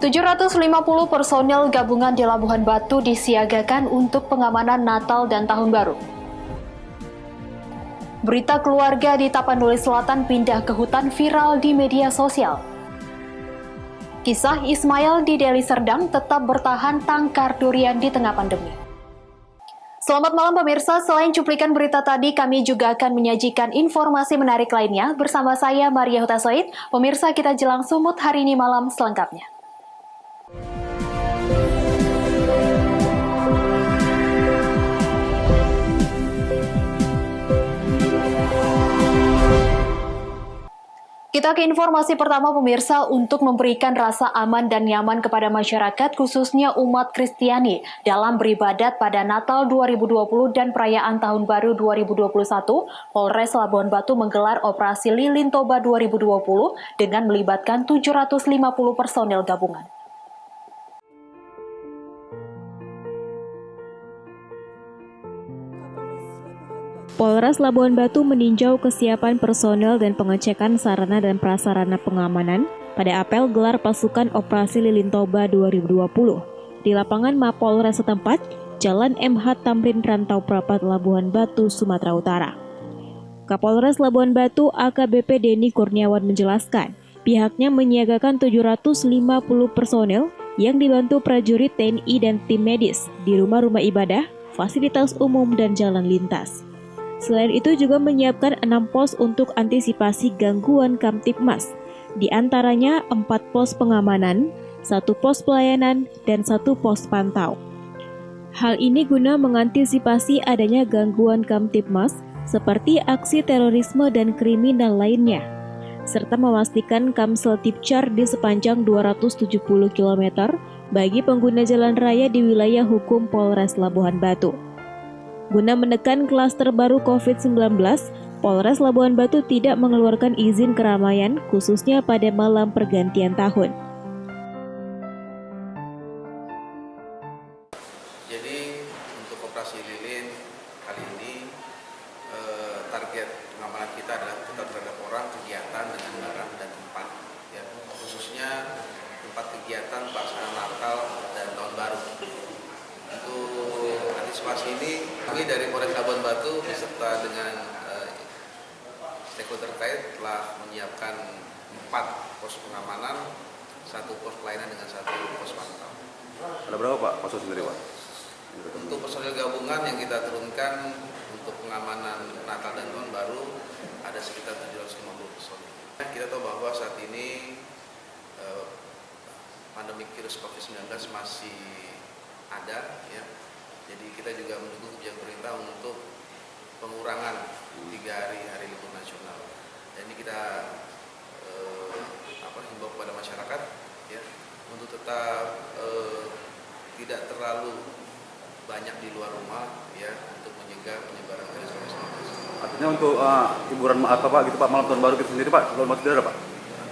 750 personel gabungan di Labuhan Batu disiagakan untuk pengamanan Natal dan Tahun Baru. Berita keluarga di Tapanuli Selatan pindah ke hutan viral di media sosial. Kisah Ismail di Deli Serdang tetap bertahan tangkar durian di tengah pandemi. Selamat malam pemirsa, selain cuplikan berita tadi, kami juga akan menyajikan informasi menarik lainnya bersama saya Maria Hutasoid. Pemirsa, kita jelang sumut hari ini malam selengkapnya. Kita ke informasi pertama pemirsa, untuk memberikan rasa aman dan nyaman kepada masyarakat khususnya umat Kristiani dalam beribadat pada Natal 2020 dan perayaan Tahun Baru 2021, Polres Labuhan Batu menggelar Operasi Lilin Toba 2020 dengan melibatkan 750 personel gabungan. Polres Labuhan Batu meninjau kesiapan personel dan pengecekan sarana dan prasarana pengamanan pada apel gelar pasukan Operasi Lilin Toba 2020 di lapangan Mapolres setempat, Jalan MH Tamrin Rantau Prapat Labuhan Batu, Sumatera Utara. Kapolres Labuhan Batu AKBP Denny Kurniawan menjelaskan, pihaknya menyiagakan 750 personel yang dibantu prajurit TNI dan tim medis di rumah-rumah ibadah, fasilitas umum, dan jalan lintas. Selain itu juga menyiapkan 6 pos untuk antisipasi gangguan Kamtibmas, di antaranya 4 pos pengamanan, 1 pos pelayanan, dan 1 pos pantau. Hal ini guna mengantisipasi adanya gangguan Kamtibmas seperti aksi terorisme dan kriminal lainnya, serta memastikan Kamsel Tipcar di sepanjang 270 km bagi pengguna jalan raya di wilayah hukum Polres Labuhan Batu. Guna menekan klaster baru COVID-19, Polres Labuhan Batu tidak mengeluarkan izin keramaian khususnya pada malam pergantian tahun. Jadi untuk operasi lilin kali ini target pengamanan kita adalah tetap terhadap orang, kegiatan dengan barang dan tempat. Ya, khususnya tempat kegiatan pelaksanaan Natal dan Tahun Baru. Untuk antisipasi ini, kami dari Polres Labuhan Batu beserta dengan stakeholder terkait telah menyiapkan 4 pos pengamanan, 1 pos pelayanan dengan 1 pos pantau. Ada berapa Pak pos sendiri Pak? Untuk personel gabungan yang kita turunkan untuk pengamanan Natal dan Tahun Baru ada sekitar 750 personel. Kita tahu bahwa saat ini pandemi virus COVID-19 masih ada, ya. Jadi kita juga menunggu kebijakan pemerintah untuk pengurangan 3 hari libur nasional. Dan ini kita himbau kepada masyarakat, ya, untuk tetap tidak terlalu banyak di luar rumah, ya, untuk mencegah penyebaran virus COVID-19. Artinya untuk hiburan apa Pak gitu Pak, malam tahun baru kita sendiri Pak, tahun baru tidak ada Pak?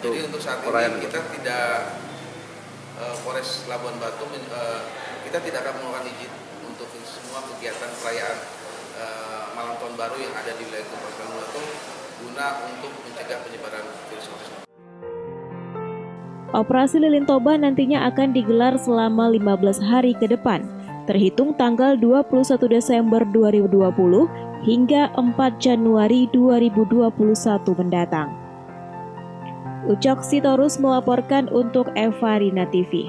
Jadi untuk saat ini kita tidak Polres Labuhan Batu kita tidak akan mengeluarkan izin untuk semua kegiatan perayaan malam tahun baru yang ada di wilayah Polres Labuhan Batu guna untuk mencegah penyebaran virus COVID-19. Operasi Lilin Toba nantinya akan digelar selama 15 hari ke depan, terhitung tanggal 21 Desember 2020 hingga 4 Januari 2021 mendatang. Ucok Sitorus melaporkan untuk Evarina TV.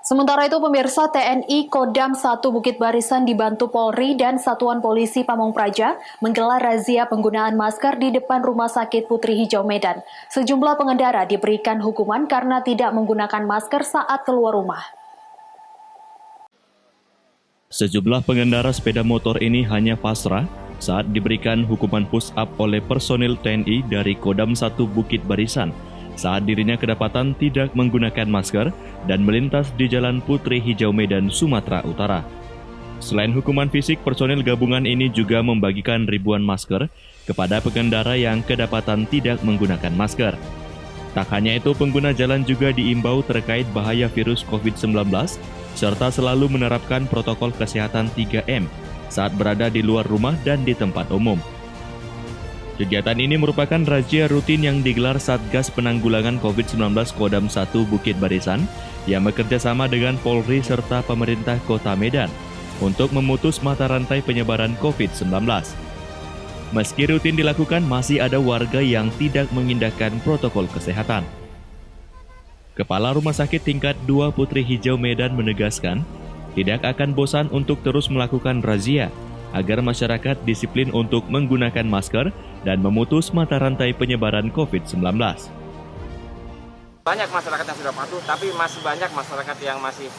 Sementara itu pemirsa, TNI Kodam 1 Bukit Barisan dibantu Polri dan Satuan Polisi Pamong Praja menggelar razia penggunaan masker di depan Rumah Sakit Putri Hijau Medan. Sejumlah pengendara diberikan hukuman karena tidak menggunakan masker saat keluar rumah. Sejumlah pengendara sepeda motor ini hanya pasrah saat diberikan hukuman push-up oleh personil TNI dari Kodam 1 Bukit Barisan saat dirinya kedapatan tidak menggunakan masker dan melintas di Jalan Putri Hijau Medan, Sumatera Utara. Selain hukuman fisik, personil gabungan ini juga membagikan ribuan masker kepada pengendara yang kedapatan tidak menggunakan masker. Tak hanya itu, pengguna jalan juga diimbau terkait bahaya virus COVID-19 serta selalu menerapkan protokol kesehatan 3M saat berada di luar rumah dan di tempat umum. Kegiatan ini merupakan razia rutin yang digelar Satgas Penanggulangan COVID-19 Kodam 1 Bukit Barisan yang bekerja sama dengan Polri serta pemerintah Kota Medan untuk memutus mata rantai penyebaran COVID-19. Meski rutin dilakukan, masih ada warga yang tidak mengindahkan protokol kesehatan. Kepala Rumah Sakit Tingkat 2 Putri Hijau Medan menegaskan, tidak akan bosan untuk terus melakukan razia agar masyarakat disiplin untuk menggunakan masker dan memutus mata rantai penyebaran COVID-19. Banyak masyarakat yang sudah patuh, tapi masih banyak masyarakat yang masih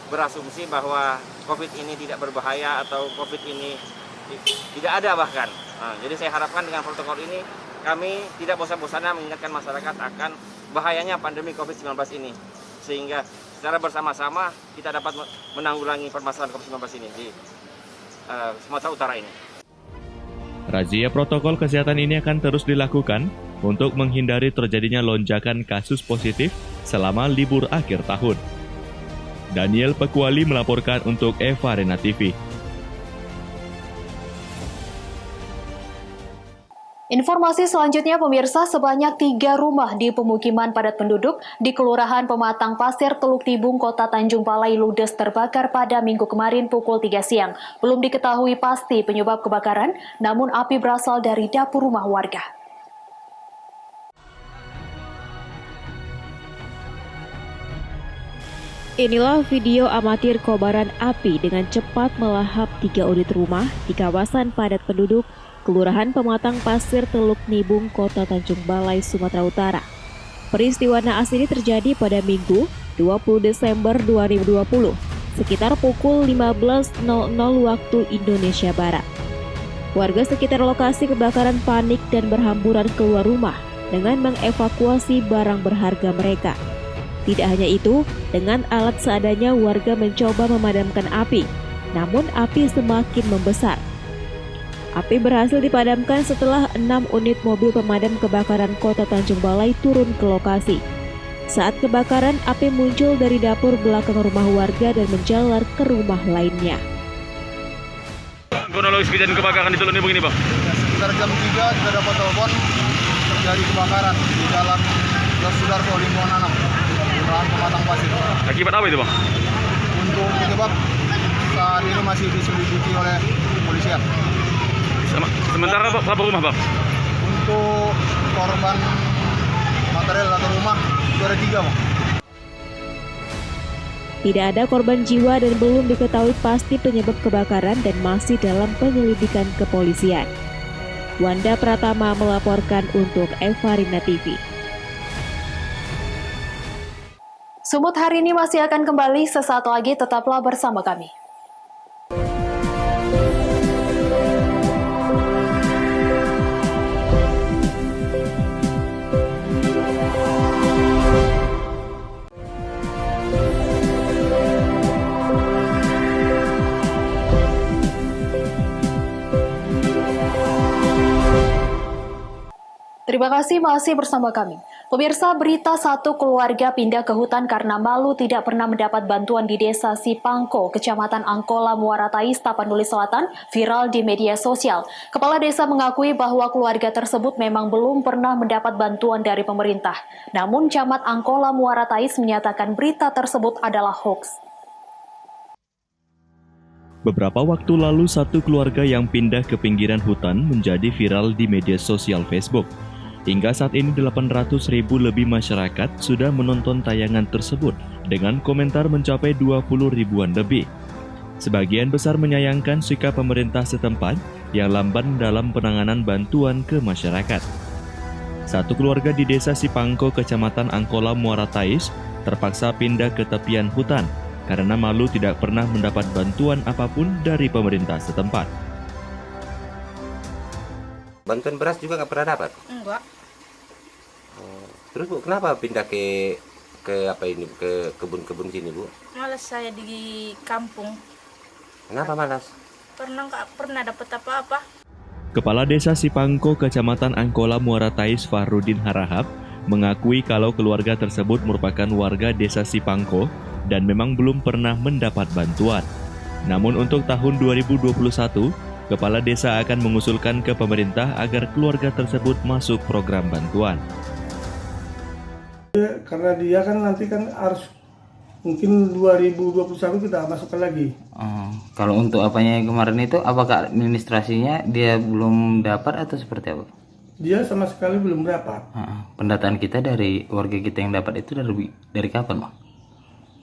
berasumsi bahwa COVID ini tidak berbahaya atau COVID ini tidak ada bahkan. Jadi saya harapkan dengan protokol ini kami tidak bosan-bosannya mengingatkan masyarakat akan bahayanya pandemi COVID-19 ini. Sehingga secara bersama-sama kita dapat menanggulangi permasalahan COVID-19 ini di Sumatera Utara ini. Razia protokol kesehatan ini akan terus dilakukan untuk menghindari terjadinya lonjakan kasus positif selama libur akhir tahun. Daniel Pekuali melaporkan untuk Eva Rena TV. Informasi selanjutnya pemirsa, sebanyak 3 rumah di pemukiman padat penduduk di Kelurahan Pematang Pasir, Teluk Tibung, Kota Tanjung Balai ludes terbakar pada Minggu kemarin pukul 3 siang. Belum diketahui pasti penyebab kebakaran, namun api berasal dari dapur rumah warga. Inilah video amatir kobaran api dengan cepat melahap 3 unit rumah di kawasan padat penduduk Kelurahan Pematang Pasir, Teluk Nibung, Kota Tanjung Balai, Sumatera Utara. Peristiwa naas ini terjadi pada Minggu 20 Desember 2020, sekitar pukul 15.00 waktu Indonesia Barat. Warga sekitar lokasi kebakaran panik dan berhamburan keluar rumah dengan mengevakuasi barang berharga mereka. Tidak hanya itu, dengan alat seadanya warga mencoba memadamkan api, namun api semakin membesar. Api berhasil dipadamkan setelah 6 unit mobil pemadam kebakaran Kota Tanjung Balai turun ke lokasi. Saat kebakaran, api muncul dari dapur belakang rumah warga dan menjalar ke rumah lainnya. Kronologis kejadian kebakaran di Teluk Nibung ini, Bang? Sekitar jam 3 kita dapat telepon terjadi kebakaran di Jalan Sudarso Lingkungan Anak, Kelurahan Pematang Pasir. Akibat apa itu, Bang? Untuk penyebab saat ini masih diselidiki oleh kepolisian. Sementara berapa rumah, Bang? Untuk korban material atau rumah itu ada 3, Bang. Tidak ada korban jiwa dan belum diketahui pasti penyebab kebakaran dan masih dalam penyelidikan kepolisian. Wanda Pratama melaporkan untuk Eva Rina TV. Sumut hari ini masih akan kembali sesaat lagi, tetaplah bersama kami. Terima kasih masih bersama kami. Pemirsa, berita satu keluarga pindah ke hutan karena malu tidak pernah mendapat bantuan di Desa Sipangko, Kecamatan Angkola, Muara Thais, Tapanuli Selatan, viral di media sosial. Kepala desa mengakui bahwa keluarga tersebut memang belum pernah mendapat bantuan dari pemerintah. Namun Camat Angkola, Muara Thais menyatakan berita tersebut adalah hoax. Beberapa waktu lalu, satu keluarga yang pindah ke pinggiran hutan menjadi viral di media sosial Facebook. Hingga saat ini 800.000 lebih masyarakat sudah menonton tayangan tersebut dengan komentar mencapai 20 ribuan lebih. Sebagian besar menyayangkan sikap pemerintah setempat yang lamban dalam penanganan bantuan ke masyarakat. Satu keluarga di Desa Sipangko, Kecamatan Angkola, Muara Thais terpaksa pindah ke tepian hutan karena malu tidak pernah mendapat bantuan apapun dari pemerintah setempat. Bantuan beras juga nggak pernah dapat? Enggak. Terus Bu, kenapa pindah ke kebun-kebun sini, Bu? Malas saya di kampung. Kenapa malas? Karena nggak pernah dapat apa-apa. Kepala Desa Sipangko, Kecamatan Angkola, Muara Thais, Fahrudin Harahap, mengakui kalau keluarga tersebut merupakan warga Desa Sipangko dan memang belum pernah mendapat bantuan. Namun untuk tahun 2021, Kepala desa akan mengusulkan ke pemerintah agar keluarga tersebut masuk program bantuan. Karena dia kan nanti kan harus mungkin 2021 kita masukkan lagi. Kalau untuk apanya yang kemarin itu, apakah administrasinya dia belum dapat atau seperti apa? Dia sama sekali belum dapat. Pendataan kita dari warga kita yang dapat itu dari kapan, Bang?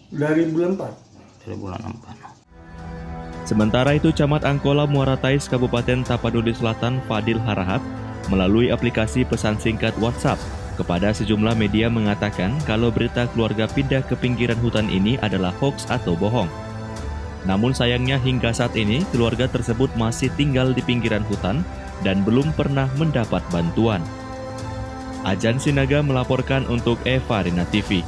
Dari bulan 4. Dari bulan 4. Sementara itu, Camat Angkola Muara Tais Kabupaten Tapanuli Selatan Fadil Harahap melalui aplikasi pesan singkat WhatsApp kepada sejumlah media mengatakan kalau berita keluarga pindah ke pinggiran hutan ini adalah hoaks atau bohong. Namun sayangnya hingga saat ini keluarga tersebut masih tinggal di pinggiran hutan dan belum pernah mendapat bantuan. Ajan Sinaga melaporkan untuk Eva Rina TV.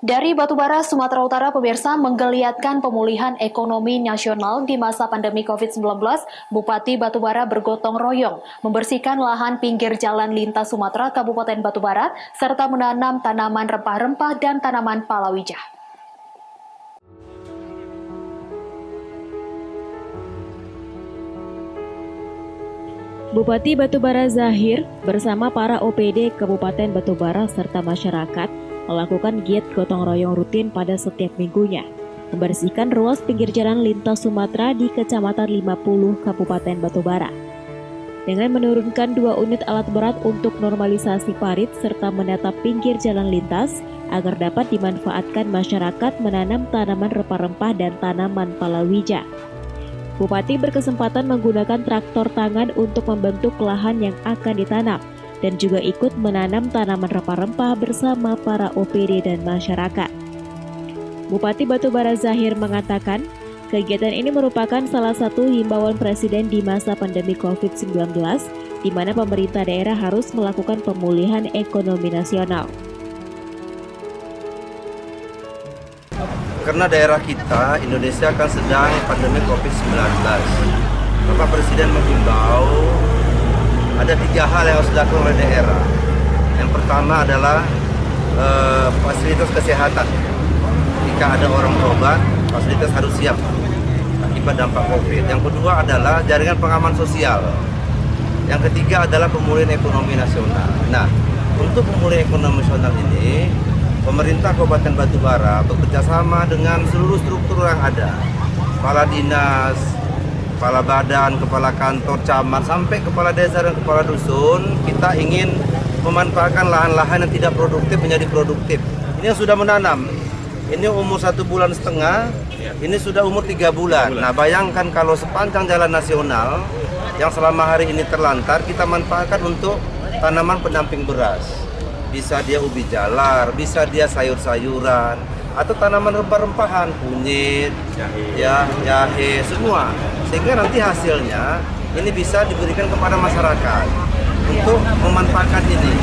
Dari Batubara, Sumatera Utara, pemirsa, menggeliatkan pemulihan ekonomi nasional di masa pandemi COVID-19, Bupati Batubara bergotong royong membersihkan lahan pinggir jalan lintas Sumatera Kabupaten Batubara, serta menanam tanaman rempah-rempah dan tanaman palawija. Bupati Batubara Zahir bersama para OPD Kabupaten Batubara serta masyarakat melakukan giat gotong royong rutin pada setiap minggunya, membersihkan ruas pinggir jalan lintas Sumatera di Kecamatan 50 Kabupaten Batubara. Dengan menurunkan 2 unit alat berat untuk normalisasi parit serta menatap pinggir jalan lintas agar dapat dimanfaatkan masyarakat menanam tanaman rempah-rempah dan tanaman palawija. Bupati berkesempatan menggunakan traktor tangan untuk membentuk lahan yang akan ditanam dan juga ikut menanam tanaman rempah-rempah bersama para OPD dan masyarakat. Bupati Batubara Zahir mengatakan, kegiatan ini merupakan salah satu himbauan Presiden di masa pandemi COVID-19, di mana pemerintah daerah harus melakukan pemulihan ekonomi nasional. Karena daerah kita, Indonesia kan sedang pandemi COVID-19. Bapak Presiden menghimbau ada 3 hal yang harus dilakukan oleh daerah. Yang pertama adalah fasilitas kesehatan. Jika ada orang berobat, fasilitas harus siap akibat dampak COVID. Yang kedua adalah jaringan pengaman sosial. Yang ketiga adalah pemulihan ekonomi nasional. Nah, untuk pemulihan ekonomi nasional ini, pemerintah Kabupaten Batubara bekerjasama dengan seluruh struktur yang ada, kepala dinas, kepala badan, kepala kantor, camat, sampai kepala desa dan kepala dusun, kita ingin memanfaatkan lahan-lahan yang tidak produktif menjadi produktif. Ini yang sudah menanam, ini umur 1,5 bulan, ini sudah umur 3 bulan. Nah, bayangkan kalau sepanjang jalan nasional yang selama hari ini terlantar, kita manfaatkan untuk tanaman pendamping beras. Bisa dia ubi jalar, bisa dia sayur-sayuran, atau tanaman rempah-rempahan, kunyit, jahe, semua. Sehingga nanti hasilnya ini bisa diberikan kepada masyarakat untuk memanfaatkan ini.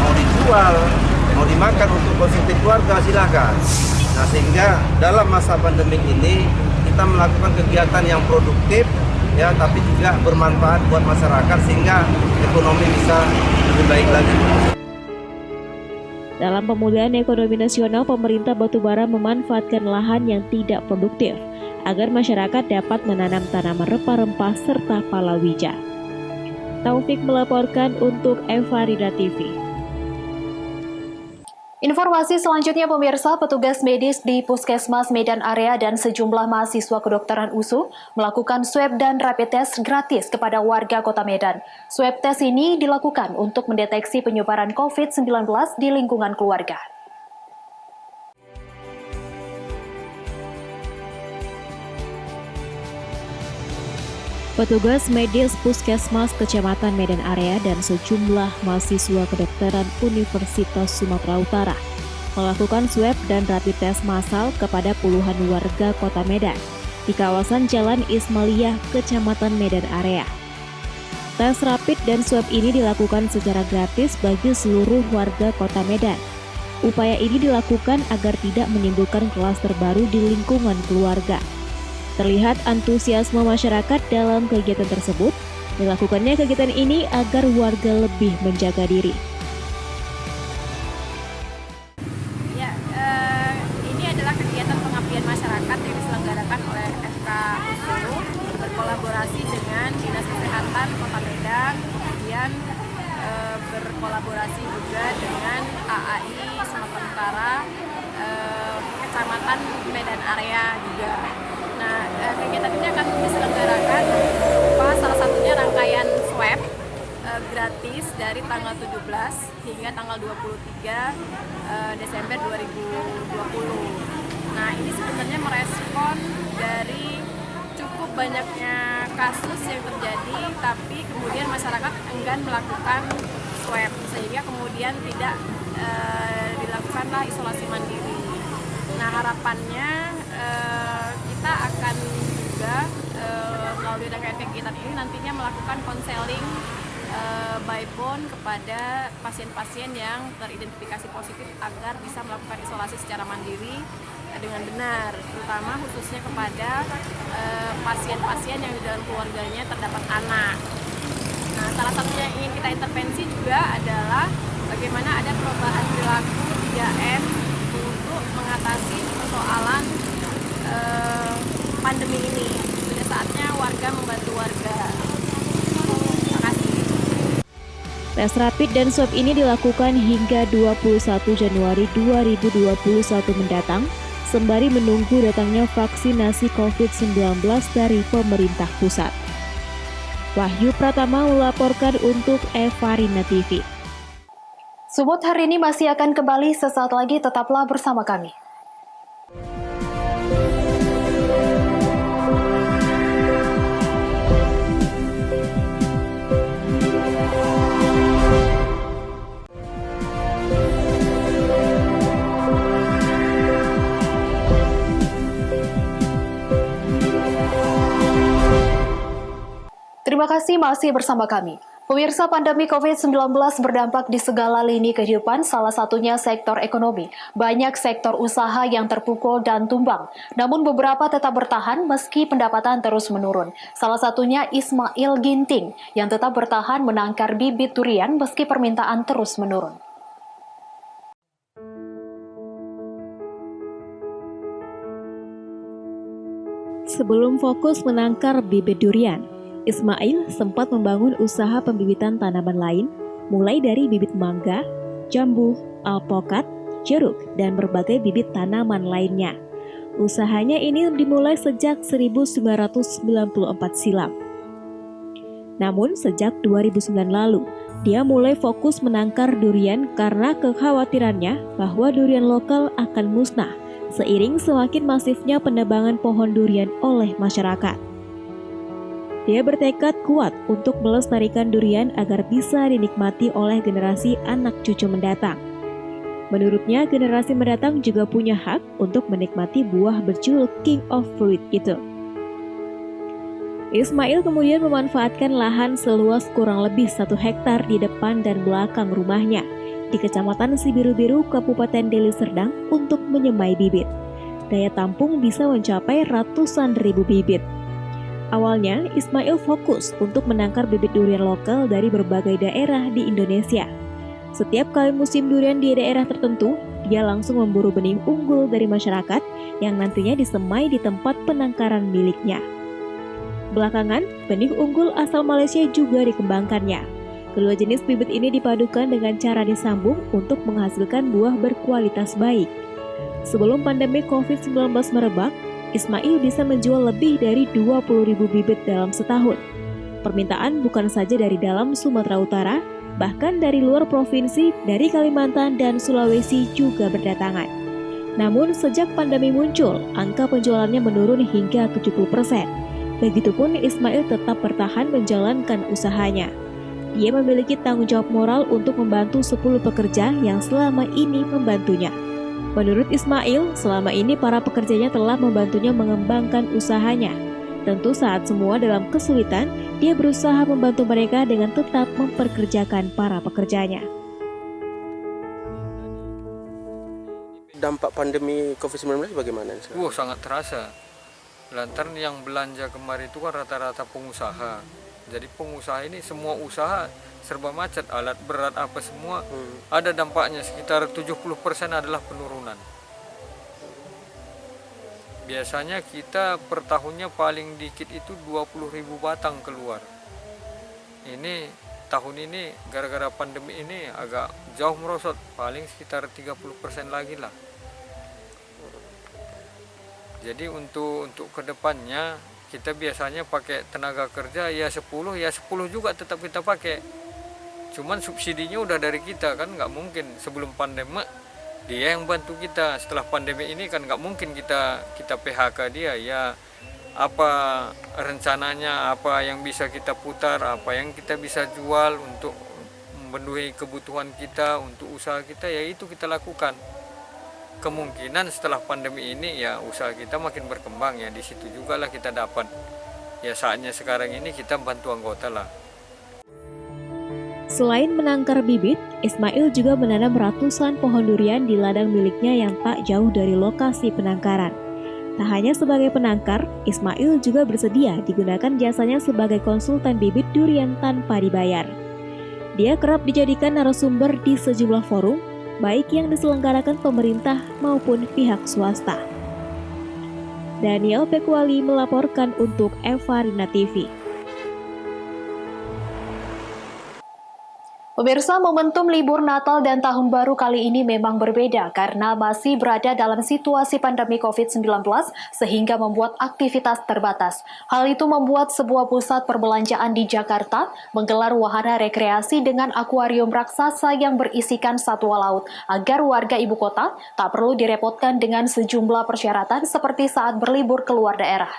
Mau dijual, mau dimakan untuk konsumsi keluarga, silakan. Nah, sehingga dalam masa pandemi ini kita melakukan kegiatan yang produktif, ya, tapi juga bermanfaat buat masyarakat sehingga ekonomi bisa lebih baik lagi. Dalam pemulihan ekonomi nasional, pemerintah Batubara memanfaatkan lahan yang tidak produktif agar masyarakat dapat menanam tanaman rempah-rempah serta palawija. Taufik melaporkan untuk Eva Rina TV. Informasi selanjutnya, pemirsa, petugas medis di Puskesmas Medan Area dan sejumlah mahasiswa kedokteran USU melakukan swab dan rapid test gratis kepada warga Kota Medan. Swab test ini dilakukan untuk mendeteksi penyebaran COVID-19 di lingkungan keluarga. Petugas medis Puskesmas Kecamatan Medan Area dan sejumlah mahasiswa kedokteran Universitas Sumatera Utara melakukan swab dan rapid test massal kepada puluhan warga Kota Medan di kawasan Jalan Ismailiyah, Kecamatan Medan Area. Tes rapid dan swab ini dilakukan secara gratis bagi seluruh warga Kota Medan. Upaya ini dilakukan agar tidak menimbulkan klaster baru di lingkungan keluarga. Terlihat antusiasme masyarakat dalam kegiatan tersebut. Dilakukannya kegiatan ini agar warga lebih menjaga diri. Ya, ini adalah kegiatan pengabdian masyarakat yang diselenggarakan oleh FK Hulu berkolaborasi dengan Dinas Kesehatan Kota Medan, kemudian berkolaborasi juga dengan AAI Sumatera Utara, Kecamatan Medan Area juga. Nah, kegiatan ini akan diselenggarakan berupa salah satunya rangkaian swab gratis dari tanggal 17 hingga tanggal 23 Desember 2020. Nah, ini sebenarnya merespon dari cukup banyaknya kasus yang terjadi, tapi kemudian masyarakat enggan melakukan swab, sehingga kemudian tidak dilakukanlah isolasi mandiri. Nah, harapannya kita akan juga melalui rangkaian kegiatan ini nantinya melakukan konseling by phone kepada pasien-pasien yang teridentifikasi positif agar bisa melakukan isolasi secara mandiri dengan benar, terutama khususnya kepada pasien-pasien yang di dalam keluarganya terdapat anak. Nah, salah satunya yang ingin kita intervensi juga adalah bagaimana ada perubahan perilaku 3M untuk mengatasi persoalan pandemi ini. Sudah saatnya warga membantu warga. Terima kasih. Tes rapid dan swab ini dilakukan hingga 21 Januari 2021 mendatang, sembari menunggu datangnya vaksinasi COVID-19 dari pemerintah pusat. Wahyu Pratama melaporkan untuk Evarina TV. Sumut hari ini masih akan kembali sesaat lagi, tetaplah bersama kami. Terima kasih masih bersama kami. Pemirsa, pandemi COVID-19 berdampak di segala lini kehidupan, salah satunya sektor ekonomi. Banyak sektor usaha yang terpukul dan tumbang, namun beberapa tetap bertahan meski pendapatan terus menurun. Salah satunya Ismail Ginting, yang tetap bertahan menangkar bibit durian meski permintaan terus menurun. Sebelum fokus menangkar bibit durian, Ismail sempat membangun usaha pembibitan tanaman lain, mulai dari bibit mangga, jambu, alpukat, jeruk, dan berbagai bibit tanaman lainnya. Usahanya ini dimulai sejak 1994 silam. Namun sejak 2009 lalu, dia mulai fokus menangkar durian karena kekhawatirannya bahwa durian lokal akan musnah seiring semakin masifnya penebangan pohon durian oleh masyarakat. Dia bertekad kuat untuk melestarikan durian agar bisa dinikmati oleh generasi anak cucu mendatang. Menurutnya, generasi mendatang juga punya hak untuk menikmati buah berjuluk King of Fruit itu. Ismail kemudian memanfaatkan lahan seluas kurang lebih 1 hektar di depan dan belakang rumahnya di Kecamatan Sibiru-Biru, Kabupaten Deli Serdang untuk menyemai bibit. Daya tampung bisa mencapai ratusan ribu bibit. Awalnya, Ismail fokus untuk menangkar bibit durian lokal dari berbagai daerah di Indonesia. Setiap kali musim durian di daerah tertentu, dia langsung memburu benih unggul dari masyarakat yang nantinya disemai di tempat penangkaran miliknya. Belakangan, benih unggul asal Malaysia juga dikembangkannya. Kedua jenis bibit ini dipadukan dengan cara disambung untuk menghasilkan buah berkualitas baik. Sebelum pandemi COVID-19 merebak, Ismail bisa menjual lebih dari 20.000 bibit dalam setahun. Permintaan bukan saja dari dalam Sumatera Utara, bahkan dari luar provinsi, dari Kalimantan dan Sulawesi juga berdatangan. Namun sejak pandemi muncul, angka penjualannya menurun hingga 70%. Begitupun Ismail tetap bertahan menjalankan usahanya. Dia memiliki tanggung jawab moral untuk membantu 10 pekerja yang selama ini membantunya. Menurut Ismail, selama ini para pekerjanya telah membantunya mengembangkan usahanya. Tentu saat semua dalam kesulitan, dia berusaha membantu mereka dengan tetap memperkerjakan para pekerjanya. Dampak pandemi COVID-19 bagaimana? Sangat terasa. Lantaran yang belanja kemarin itu kan rata-rata pengusaha. Jadi pengusaha ini semua usaha serba macet, alat berat apa semua ada dampaknya, sekitar 70% adalah penurunan. Biasanya kita per tahunnya paling dikit itu 20.000 batang keluar. Ini tahun ini gara-gara pandemi ini agak jauh merosot, paling sekitar 30% lagi lah. Jadi untuk kedepannya kita biasanya pakai tenaga kerja ya 10 juga tetap kita pakai. Cuman subsidinya udah dari kita kan, nggak mungkin sebelum pandemi dia yang bantu kita. Setelah pandemi ini kan nggak mungkin kita PHK dia. Ya apa rencananya, apa yang bisa kita putar, apa yang kita bisa jual untuk memenuhi kebutuhan kita, untuk usaha kita, ya itu kita lakukan. Kemungkinan setelah pandemi ini ya usaha kita makin berkembang, ya di situ juga lah kita dapat. Ya saatnya sekarang ini kita bantu anggota lah. Selain menangkar bibit, Ismail juga menanam ratusan pohon durian di ladang miliknya yang tak jauh dari lokasi penangkaran. Tak hanya sebagai penangkar, Ismail juga bersedia digunakan jasanya sebagai konsultan bibit durian tanpa dibayar. Dia kerap dijadikan narasumber di sejumlah forum, baik yang diselenggarakan pemerintah maupun pihak swasta. Daniel Pekwali melaporkan untuk Eva Rina TV. Pemirsa, momentum libur Natal dan Tahun Baru kali ini memang berbeda karena masih berada dalam situasi pandemi COVID-19 sehingga membuat aktivitas terbatas. Hal itu membuat sebuah pusat perbelanjaan di Jakarta menggelar wahana rekreasi dengan akuarium raksasa yang berisikan satwa laut agar warga ibu kota tak perlu direpotkan dengan sejumlah persyaratan seperti saat berlibur keluar daerah.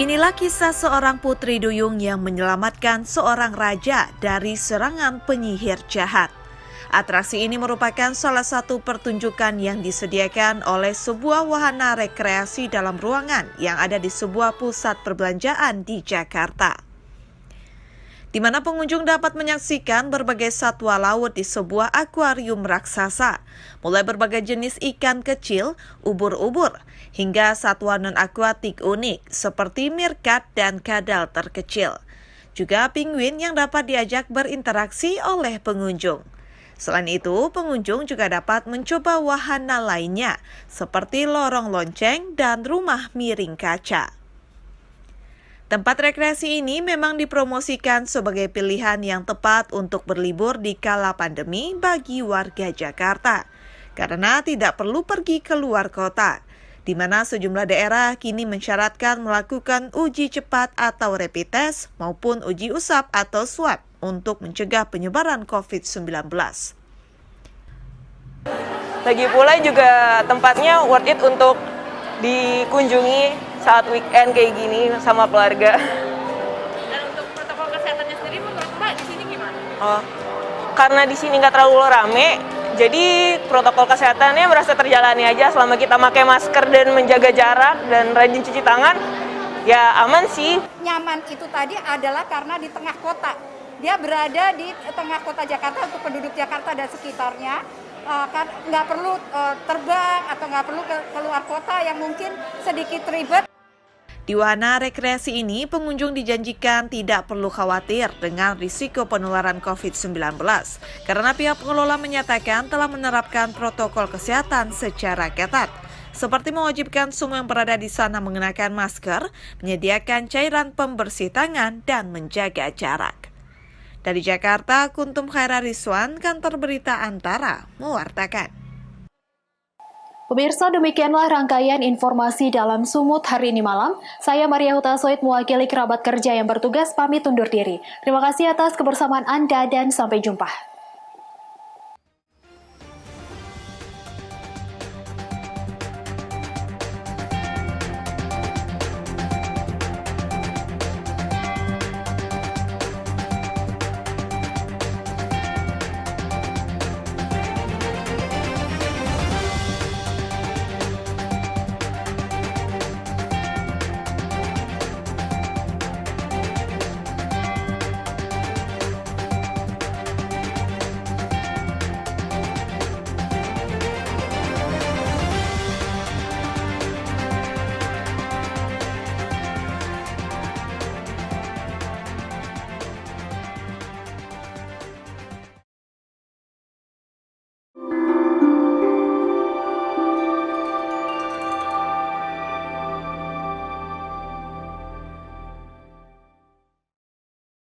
Inilah kisah seorang putri duyung yang menyelamatkan seorang raja dari serangan penyihir jahat. Atraksi ini merupakan salah satu pertunjukan yang disediakan oleh sebuah wahana rekreasi dalam ruangan yang ada di sebuah pusat perbelanjaan di Jakarta, di mana pengunjung dapat menyaksikan berbagai satwa laut di sebuah akuarium raksasa, mulai berbagai jenis ikan kecil, ubur-ubur, hingga satwa non-akuatik unik seperti meerkat dan kadal terkecil. Juga penguin yang dapat diajak berinteraksi oleh pengunjung. Selain itu, pengunjung juga dapat mencoba wahana lainnya seperti lorong lonceng dan rumah miring kaca. Tempat rekreasi ini memang dipromosikan sebagai pilihan yang tepat untuk berlibur di kala pandemi bagi warga Jakarta, karena tidak perlu pergi keluar kota, di mana sejumlah daerah kini mensyaratkan melakukan uji cepat atau rapid test maupun uji usap atau swab untuk mencegah penyebaran COVID-19. Lagi pula juga tempatnya worth it untuk dikunjungi saat weekend kayak gini sama keluarga. Dan untuk protokol kesehatannya sendiri menurut Mbak di sini gimana? Karena di sini nggak terlalu rame, jadi protokol kesehatannya merasa terjalani aja selama kita pakai masker dan menjaga jarak dan rajin cuci tangan, ya aman sih. Nyaman itu tadi adalah karena di tengah kota. Dia berada di tengah kota Jakarta untuk penduduk Jakarta dan sekitarnya. Kan nggak perlu terbang atau nggak perlu keluar kota yang mungkin sedikit ribet. Di wahana rekreasi ini, pengunjung dijanjikan tidak perlu khawatir dengan risiko penularan COVID-19 karena pihak pengelola menyatakan telah menerapkan protokol kesehatan secara ketat, seperti mewajibkan semua yang berada di sana mengenakan masker, menyediakan cairan pembersih tangan, dan menjaga jarak. Dari Jakarta, Kuntum Khaira Rizwan, Kantor Berita Antara, mewartakan. Pemirsa, demikianlah rangkaian informasi dalam Sumut hari ini malam. Saya Maria Hutasoid mewakili kerabat kerja yang bertugas pamit undur diri. Terima kasih atas kebersamaan Anda dan sampai jumpa.